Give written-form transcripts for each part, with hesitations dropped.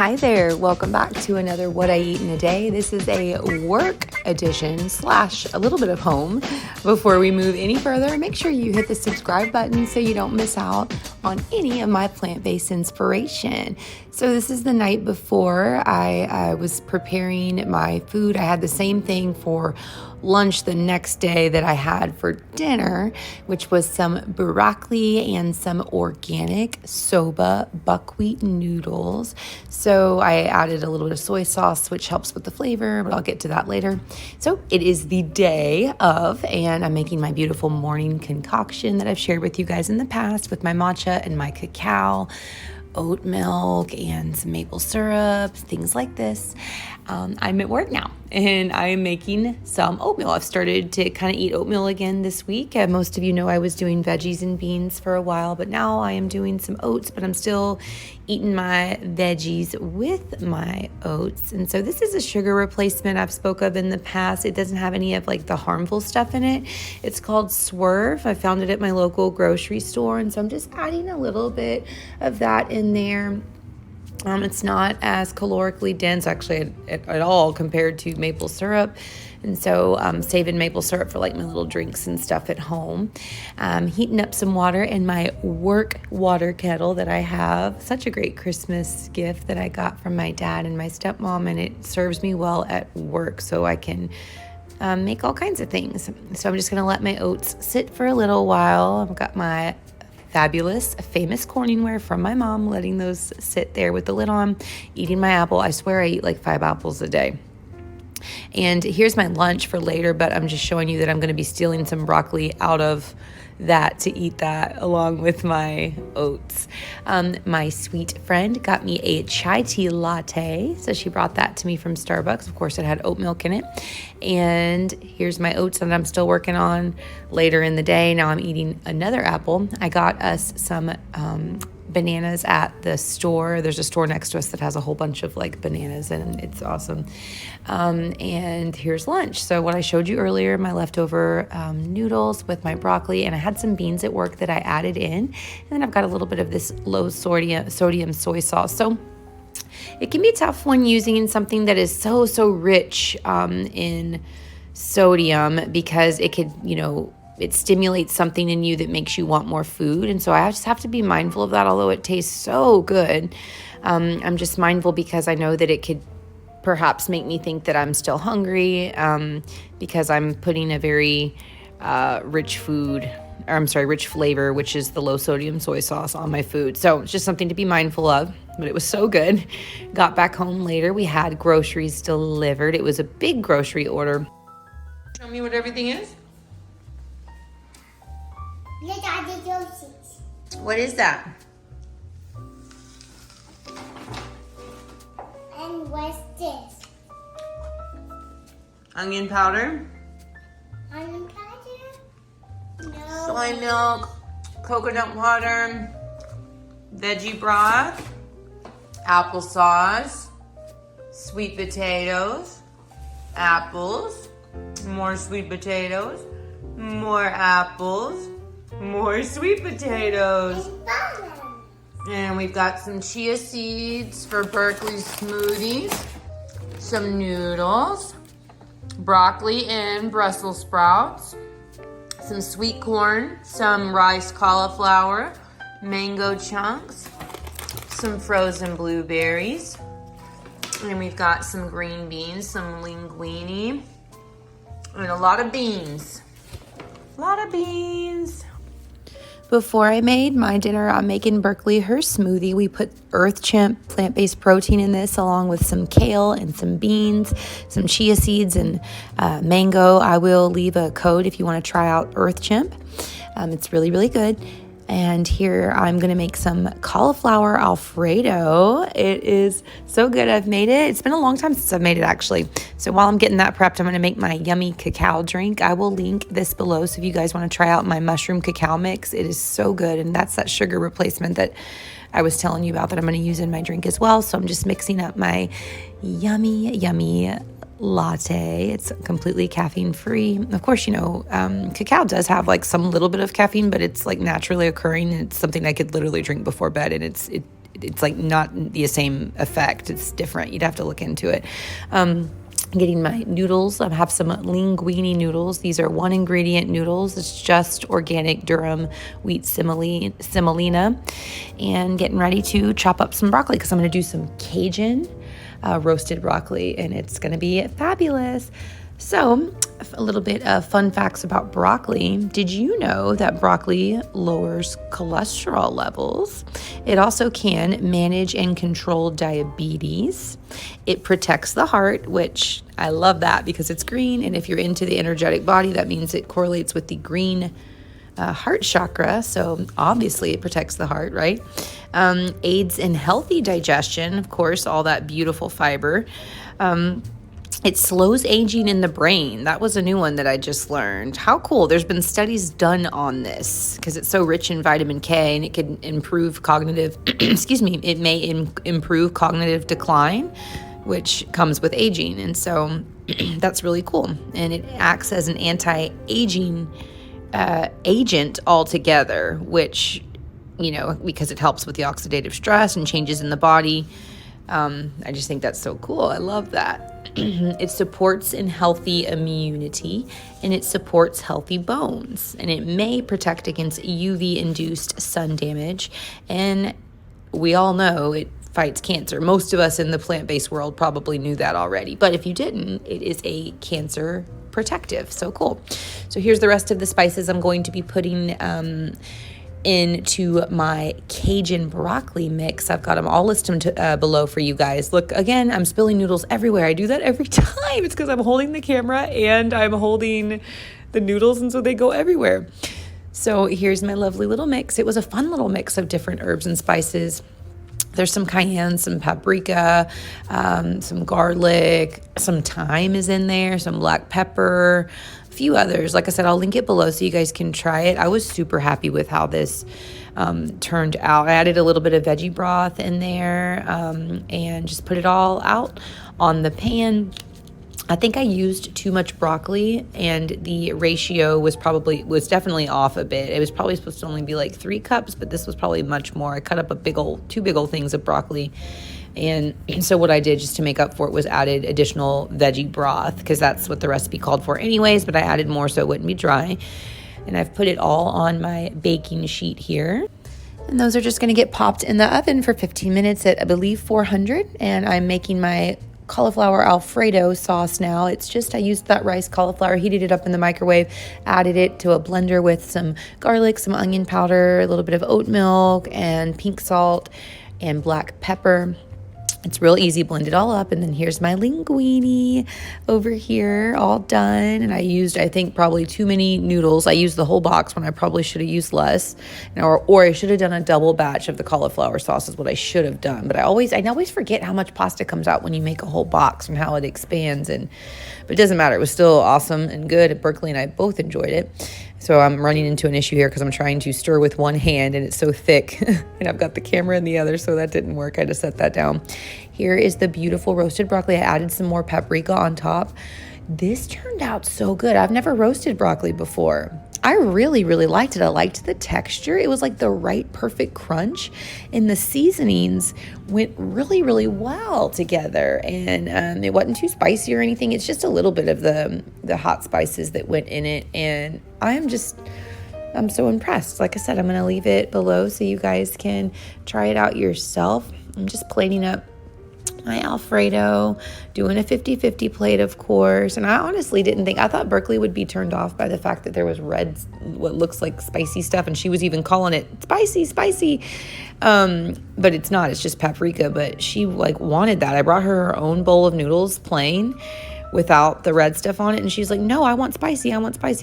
Hi there, welcome back to another What I Eat in a Day. This is a work edition / a little bit of home. Before we move any further, make sure you hit the subscribe button so you don't miss out on any of my plant-based inspiration. So this is the night before I was preparing my food. I had the same thing for lunch the next day that I had for dinner, which was some broccoli and some organic soba buckwheat noodles. So I added a little bit of soy sauce, which helps with the flavor, but I'll get to that later. So it is the day of, and I'm making my beautiful morning concoction that I've shared with you guys in the past with my matcha and my cacao, oat milk and some maple syrup, things like this. I'm at work now and I'm making some oatmeal. I've started to kind of eat oatmeal again this week. Most of you know I was doing veggies and beans for a while, but now I am doing some oats, but I'm still eating my veggies with my oats. And so this is a sugar replacement I've spoke of in the past. It doesn't have any of like the harmful stuff in it. It's called Swerve. I found it at my local grocery store. And so I'm just adding a little bit of that in there. It's not as calorically dense actually at all compared to maple syrup. And so I'm saving maple syrup for like my little drinks and stuff at home. Heating up some water in my work water kettle that I have. Such a great Christmas gift that I got from my dad and my stepmom, and it serves me well at work so I can make all kinds of things. So I'm just going to let my oats sit for a little while. I've got my fabulous, famous Corningware from my mom, letting those sit there with the lid on, eating my apple. I swear I eat like 5 apples a day. And here's my lunch for later, but I'm just showing you that I'm going to be stealing some broccoli out of that to eat that along with my oats. My sweet friend got me a chai tea latte. So she brought that to me from Starbucks. Of course, it had oat milk in it. And here's my oats that I'm still working on later in the day. Now I'm eating another apple. I got us some bananas at the store. There's a store next to us that has a whole bunch of like bananas and it's awesome. And here's lunch. So what I showed you earlier, my leftover noodles with my broccoli, and I had some beans at work that I added in. And then I've got a little bit of this low sodium soy sauce. So it can be tough when using something that is so rich in sodium because it could, it stimulates something in you that makes you want more food. And so I just have to be mindful of that, although it tastes so good. I'm just mindful because I know that it could perhaps make me think that I'm still hungry because I'm putting a very rich flavor, which is the low sodium soy sauce on my food. So it's just something to be mindful of, but it was so good. Got back home later. We had groceries delivered. It was a big grocery order. Show me what everything is. What is that? And what's this? Onion powder. Onion powder? No. Soy milk, coconut water, veggie broth, applesauce, sweet potatoes, apples, more sweet potatoes, more apples, more sweet potatoes. And we've got some chia seeds for Berkeley's smoothies, some noodles, broccoli and Brussels sprouts, some sweet corn, some rice cauliflower, mango chunks, some frozen blueberries, and we've got some green beans, some linguine, and a lot of beans. A lot of beans. Before I made my dinner, I'm making Berkeley her smoothie. We put Earth Chimp plant-based protein in this along with some kale and some beans, some chia seeds and mango. I will leave a code if you want to try out Earth Chimp. It's really good. And here I'm going to make some cauliflower Alfredo. It is so good. I've made it. It's been a long time since I've made it, actually. So while I'm getting that prepped, I'm going to make my yummy cacao drink. I will link this below so if you guys want to try out my mushroom cacao mix. It is so good. And that's that sugar replacement that I was telling you about that I'm going to use in my drink as well. So I'm just mixing up my yummy latte. It's completely caffeine free. Of course, cacao does have like some little bit of caffeine, but it's like naturally occurring. It's something I could literally drink before bed, and it it's like not the same effect. It's different. You'd have to look into it. Getting my noodles. I have some linguine noodles. These are 1 ingredient noodles. It's just organic durum wheat semolina. And getting ready to chop up some broccoli because I'm going to do some Cajun roasted broccoli, and it's going to be fabulous. So, a little bit of fun facts about broccoli. Did you know that broccoli lowers cholesterol levels? It also can manage and control diabetes. It protects the heart, which I love that because it's green. And if you're into the energetic body, that means it correlates with the green heart chakra. So obviously it protects the heart, right? Aids in healthy digestion, of course, all that beautiful fiber. It slows aging in the brain. That was a new one that I just learned. How cool. There's been studies done on this because it's so rich in vitamin K, and it can improve cognitive, it may improve cognitive decline, which comes with aging. And so that's really cool. And it acts as an anti-aging agent altogether, which, because it helps with the oxidative stress and changes in the body. I just think that's so cool. I love that. It supports in healthy immunity, and it supports healthy bones, and it may protect against UV-induced sun damage, and we all know it fights cancer. Most of us in the plant-based world probably knew that already, but if you didn't, it is a cancer protective. So cool. So here's the rest of the spices I'm going to be putting into my Cajun broccoli mix. I've got them all listed below for you guys. Look, again, I'm spilling noodles everywhere. I do that every time. It's because I'm holding the camera and I'm holding the noodles, and so they go everywhere. So here's my lovely little mix. It was a fun little mix of different herbs and spices. There's some cayenne, some paprika, some garlic, some thyme is in there, some black pepper, a few others. Like I said, I'll link it below so you guys can try it. I was super happy with how this turned out. I added a little bit of veggie broth in there and just put it all out on the pan. I think I used too much broccoli, and the ratio was definitely off a bit. It was probably supposed to only be like 3 cups, but this was probably much more. I cut up two big old things of broccoli. And so what I did just to make up for it was added additional veggie broth, because that's what the recipe called for anyways, but I added more so it wouldn't be dry. And I've put it all on my baking sheet here. And those are just going to get popped in the oven for 15 minutes at, I believe, 400. And I'm making my cauliflower Alfredo sauce now. It's just, I used that rice cauliflower, heated it up in the microwave, added it to a blender with some garlic, some onion powder, a little bit of oat milk, and pink salt and black pepper. It's real easy. Blend it all up, and then here's my linguine over here, all done. And I used, I think, probably too many noodles. I used the whole box when I probably should have used less, or I should have done a double batch of the cauliflower sauce is what I should have done. But I always forget how much pasta comes out when you make a whole box and how it expands. But it doesn't matter. It was still awesome and good. Berkeley and I both enjoyed it. So I'm running into an issue here because I'm trying to stir with one hand and it's so thick and I've got the camera in the other, so that didn't work. I just set that down. Here is the beautiful roasted broccoli. I added some more paprika on top. This turned out so good. I've never roasted broccoli before. I really, really liked it. I liked the texture. It was like the right, perfect crunch. And the seasonings went really, really well together. And it wasn't too spicy or anything. It's just a little bit of the hot spices that went in it. And I'm so impressed. Like I said, I'm going to leave it below so you guys can try it out yourself. I'm just plating up my Alfredo, doing a 50-50 plate, of course. And I honestly I thought Berkeley would be turned off by the fact that there was red, what looks like spicy stuff. And she was even calling it spicy. But it's not, it's just paprika. But she wanted that. I brought her own bowl of noodles plain without the red stuff on it. And she's like, no, I want spicy,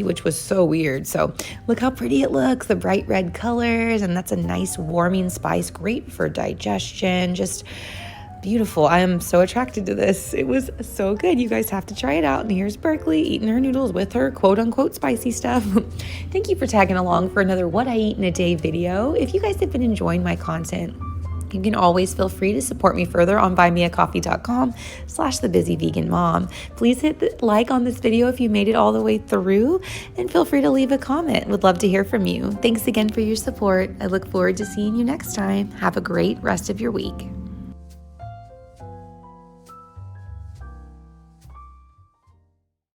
which was so weird. So look how pretty it looks, the bright red colors. And that's a nice warming spice, great for digestion, just beautiful. I am so attracted to this. It was so good. You guys have to try it out. And here's Berkeley eating her noodles with her quote unquote spicy stuff. Thank you for tagging along for another What I Eat in a Day video. If you guys have been enjoying my content, You can always feel free to support me further on buymeacoffee.com/thebusyveganmom. Please hit the like on this video if you made it all the way through, and feel free to leave a comment. Would love to hear from you. Thanks again for your support. I look forward to seeing you next time. Have a great rest of your week.